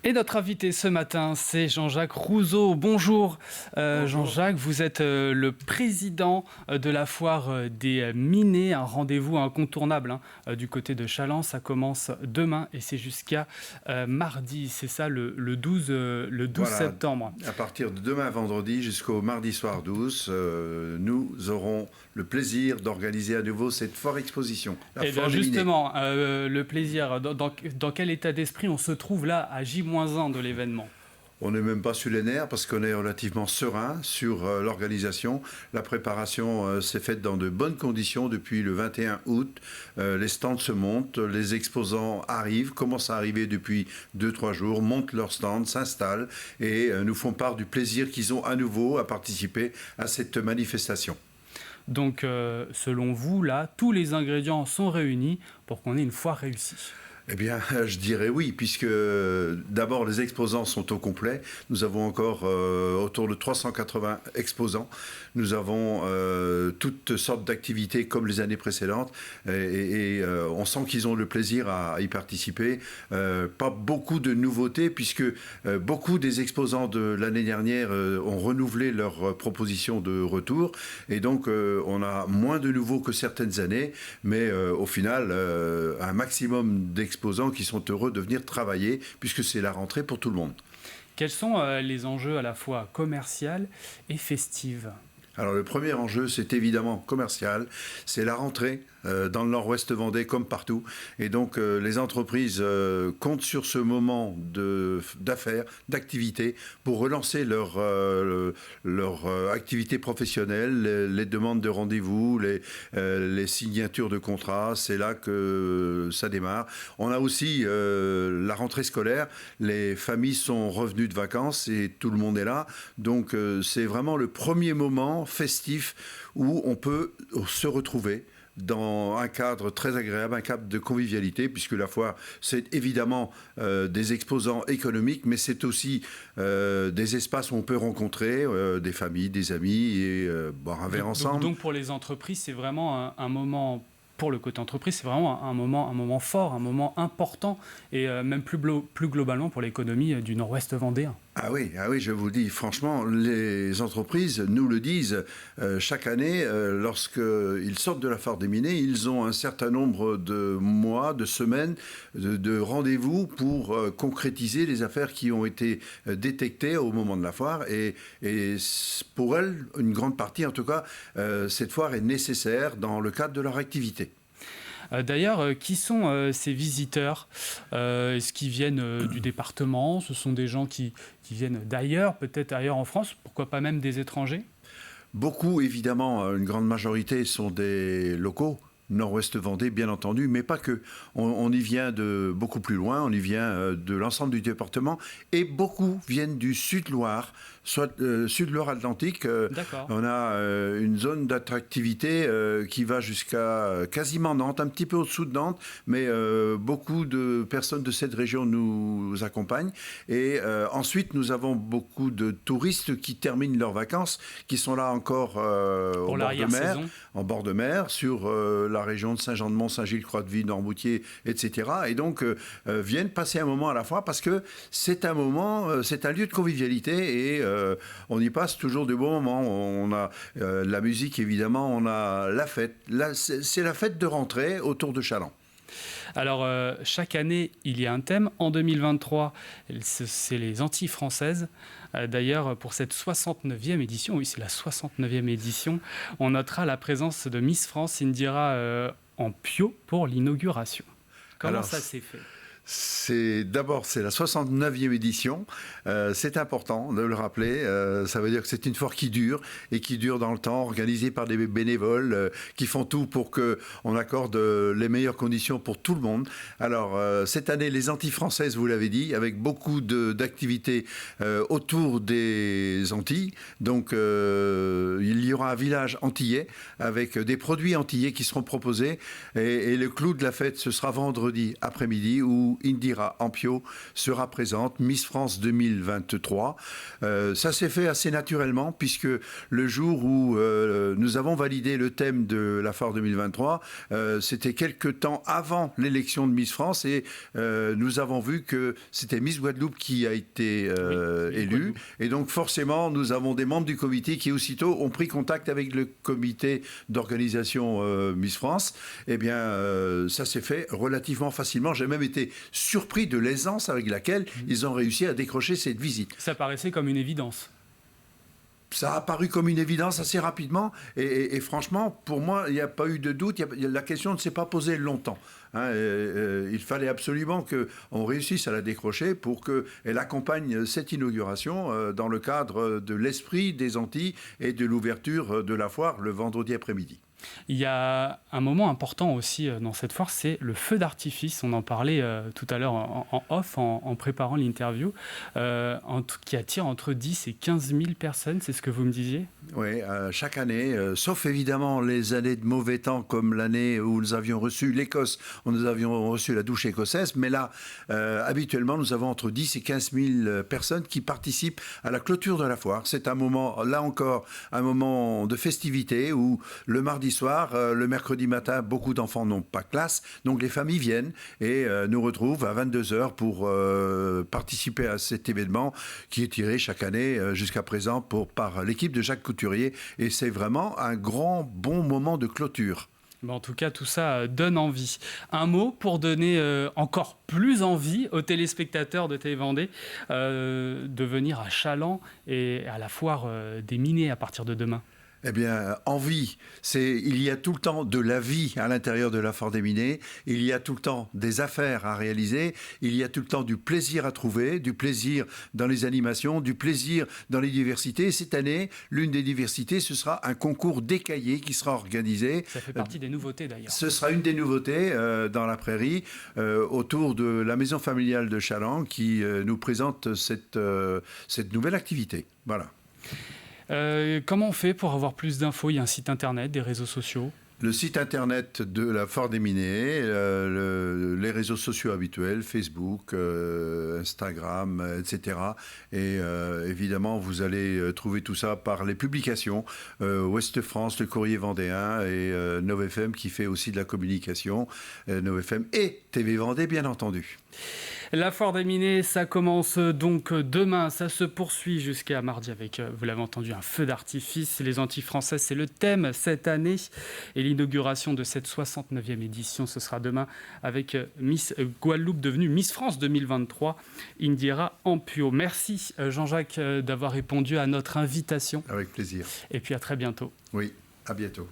Et notre invité ce matin, c'est Jean-Jacques Rouzeau. Bonjour, Bonjour. Jean-Jacques, vous êtes le président de la foire des Minets, un rendez-vous incontournable du côté de Challans. Ça commence demain et c'est jusqu'à mardi, c'est ça, le 12 Voilà, septembre. à partir de demain vendredi jusqu'au mardi soir 12, nous aurons le plaisir d'organiser à nouveau cette foire exposition. Et bien justement, le plaisir, dans quel état d'esprit on se trouve là à J-1 de l'événement? On n'est même pas sur les nerfs parce qu'on est relativement serein sur l'organisation. La préparation s'est faite dans de bonnes conditions depuis le 21 août. Les stands se montent, les exposants arrivent, commencent à arriver depuis 2-3 jours, montent leurs stands, s'installent et nous font part du plaisir qu'ils ont à nouveau à participer à cette manifestation. Donc, selon vous, là, tous les ingrédients sont réunis pour qu'on ait une foire réussie. Eh bien, je dirais oui, puisque d'abord les exposants sont au complet. Nous avons encore autour de 380 exposants. Nous avons toutes sortes d'activités comme les années précédentes et on sent qu'ils ont le plaisir à y participer. Pas beaucoup de nouveautés puisque beaucoup des exposants de l'année dernière ont renouvelé leur proposition de retour et donc on a moins de nouveaux que certaines années, mais au final un maximum d'exposants qui sont heureux de venir travailler puisque c'est la rentrée pour tout le monde. Quels sont les enjeux à la fois commerciaux et festifs ? Alors le premier enjeu, c'est évidemment commercial, c'est la rentrée dans le nord-ouest Vendée comme partout. Et donc les entreprises comptent sur ce moment d'affaires, d'activité pour relancer leur activité professionnelle, les demandes de rendez-vous, les signatures de contrats. C'est là que ça démarre. On a aussi la rentrée scolaire. Les familles sont revenues de vacances et tout le monde est là. Donc c'est vraiment le premier moment festif où on peut se retrouver dans un cadre très agréable, un cadre de convivialité, puisque la foire, c'est évidemment des exposants économiques, mais c'est aussi des espaces où on peut rencontrer des familles, des amis et boire un verre ensemble. Donc pour les entreprises, c'est vraiment un moment... Pour le côté entreprise, c'est vraiment un moment fort, un moment important, et même plus globalement pour l'économie du nord-ouest vendéen. Ah oui, je vous dis, franchement, les entreprises nous le disent chaque année, lorsqu'ils sortent de la foire des Minets, ils ont un certain nombre de mois, de semaines, de rendez-vous pour concrétiser les affaires qui ont été détectées au moment de la foire. Et pour elles, une grande partie en tout cas, cette foire est nécessaire dans le cadre de leur activité. D'ailleurs, qui sont ces visiteurs ? Est-ce qu'ils viennent du département ? Ce sont des gens qui viennent d'ailleurs, peut-être ailleurs en France, pourquoi pas même des étrangers ? Beaucoup, évidemment, une grande majorité sont des locaux. Nord-Ouest Vendée, bien entendu, mais pas que. On y vient de beaucoup plus loin, on y vient de l'ensemble du département, et beaucoup viennent du Sud-Loire, soit Sud-Loire-Atlantique. On a une zone d'attractivité qui va jusqu'à quasiment Nantes, un petit peu au-dessous de Nantes, mais beaucoup de personnes de cette région nous accompagnent. Et ensuite, nous avons beaucoup de touristes qui terminent leurs vacances, qui sont là encore au bord de mer, en bord de mer, sur la région de Saint-Jean-de-Mont, Saint-Gilles-Croix-de-Vie, Noirmoutier, etc. Et donc viennent passer un moment à la fois parce que c'est un moment, c'est un lieu de convivialité et on y passe toujours de bons moments. On a la musique évidemment, on a la fête. C'est la fête de rentrée autour de Challans. Alors, chaque année, il y a un thème. En 2023, c'est les Antilles françaises. D'ailleurs, pour cette 69e édition, oui, c'est la 69e édition, on notera la présence de Miss France Indira Ampio pour l'inauguration. Comment ça s'est fait ? D'abord, c'est la 69e édition. C'est important de le rappeler. Ça veut dire que c'est une foire qui dure et qui dure dans le temps, organisée par des bénévoles qui font tout pour qu'on accorde les meilleures conditions pour tout le monde. Alors, cette année, les Antilles françaises, vous l'avez dit, avec beaucoup d'activités autour des Antilles. Donc, il y aura un village antillais avec des produits antillais qui seront proposés. Et le clou de la fête, ce sera vendredi après-midi où où Indira Ampio sera présente, Miss France 2023. Ça s'est fait assez naturellement puisque le jour où nous avons validé le thème de la foire 2023, c'était quelques temps avant l'élection de Miss France et nous avons vu que c'était Miss Guadeloupe qui a été élue. Et donc forcément, nous avons des membres du comité qui aussitôt ont pris contact avec le comité d'organisation Miss France. Eh bien, ça s'est fait relativement facilement. J'ai même été surpris de l'aisance avec laquelle ils ont réussi à décrocher cette visite. Ça paraissait comme une évidence. Ça a apparu comme une évidence assez rapidement et franchement, pour moi, il n'y a pas eu de doute. La question ne s'est pas posée longtemps. Il fallait absolument qu'on réussisse à la décrocher pour qu'elle accompagne cette inauguration dans le cadre de l'esprit des Antilles et de l'ouverture de la foire le vendredi après-midi. Il y a un moment important aussi dans cette foire, c'est le feu d'artifice. On en parlait tout à l'heure en off, en préparant l'interview, qui attire entre 10 et 15 000 personnes, c'est ce que vous me disiez ? Oui, chaque année, sauf évidemment les années de mauvais temps, comme l'année où nous avions reçu l'Écosse, où nous avions reçu la douche écossaise, mais là, habituellement, nous avons entre 10 et 15 000 personnes qui participent à la clôture de la foire. C'est un moment, là encore, un moment de festivité où le mardi soir, le mercredi matin, beaucoup d'enfants n'ont pas classe, donc les familles viennent et nous retrouvent à 22h pour participer à cet événement qui est tiré chaque année jusqu'à présent par l'équipe de Jacques Couturier et c'est vraiment un grand bon moment de clôture. En tout cas, tout ça donne envie. Un mot pour donner encore plus envie aux téléspectateurs de Télé Vendée de venir à Chaland et à la foire des Minets à partir de demain. Eh bien, envie, il y a tout le temps de la vie à l'intérieur de la foire des Minets, il y a tout le temps des affaires à réaliser, il y a tout le temps du plaisir à trouver, du plaisir dans les animations, du plaisir dans les diversités. Et cette année, l'une des diversités, ce sera un concours d'écaillés qui sera organisé. Ça fait partie des nouveautés d'ailleurs. Ce sera une des nouveautés dans la prairie, autour de la maison familiale de Chaland qui nous présente cette nouvelle activité. Voilà. Comment on fait pour avoir plus d'infos ? Il y a un site internet, des réseaux sociaux ? Le site internet de la foire des Minets, les réseaux sociaux habituels, Facebook, Instagram, etc. Et évidemment, vous allez trouver tout ça par les publications. Ouest France, le Courrier Vendéen et Nov FM qui fait aussi de la communication. Nov FM et TV Vendée, bien entendu. La foire des Minets, ça commence donc demain, ça se poursuit jusqu'à mardi avec, vous l'avez entendu, un feu d'artifice. Les Antilles françaises, c'est le thème cette année. Et l'inauguration de cette 69e édition, ce sera demain avec Miss Guadeloupe devenue Miss France 2023, Indira Ampio. Merci Jean-Jacques d'avoir répondu à notre invitation. Avec plaisir. Et puis à très bientôt. Oui, à bientôt.